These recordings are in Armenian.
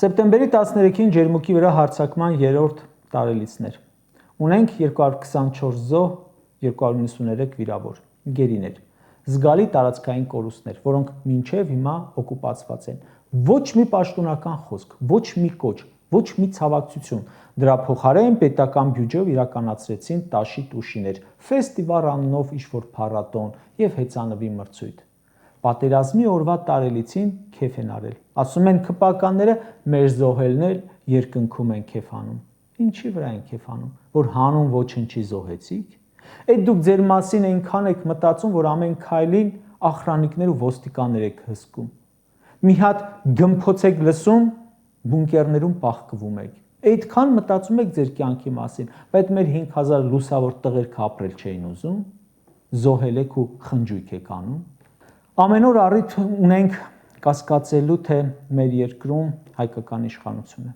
Սեպտեմբերի 13-ին ջերմուկի վրա հարձակման 3-րդ տարելիցներ։ Ունենք 224 զոհ, 293 վիրավոր, գերիներ, զգալի տարածքային կորուստներ, որոնք մինչև հիմա օկուպացված են։ Ոչ մի պաշտոնական խոսք, ոչ մի կոչ, ոչ մի ցավակցություն։ Դրա փոխարեն պետական բյուջեով իրականացրեցին տաշի տուշիներ, ֆեստիվալ անունով ինչ-որ փառատոն եւ հեծանվի մրցույթ։ Պատերազմի օրվա տարելիցին քեֆ են արել։ Ասում են քպականները մեր զոհելն էլ երկնքում են քեֆ անում։ Ինչի վրա են քեֆ անում, որ հանուն ոչնչի զոհեցիք։ Այդ դուք ձեր մասին այնքան եք մտածում, որ ամեն քայլին ախրանիկներ ու ոստիկաններ եք հսկում։ Մի հատ գմփոց եք լսում, բունկերներում պահկվում եք։ Այդքան մտածում եք ձեր կյանքի մասին, բայց մեր 5000 լուսավոր տղերք ապրել չէին ուզում, զոհել եք ու խնջույք եք անում։ Ամեն օր առիթ ունենք կասկածելու, թե մեր երկրում հայկական իշխանությունը։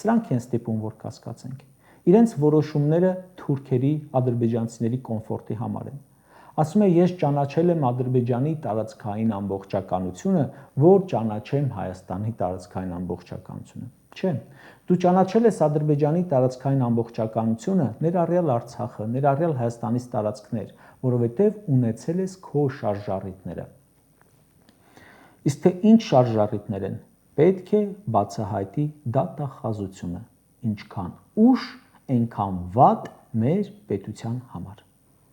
Սրանք են ստիպում, որ կասկածենք։ Իրենց որոշումները թուրքերի, ադրբեջանցիների կոմֆորտի համար են։ Ասում է, ես ճանաչել եմ Ադրբեջանի տարածքային ամբողջականությունը, որ ճանաչեմ Հայաստանի տարածքային ամբողջականությունը։ Չէ, դու ճանաչել ես Ադրբեջանի տարածքային ամբողջականությունը, ներառյալ Արցախը, ներառյալ Հայաստանից տարածքներ, որովհետև ունեցել ես քո շարժառիթները։ Իսկ թե ինչ շարժառիթներ են, պետք է բացահայտի դատախազությունը, ինչքան ուշ, այնքան վատ մեր պետության համար։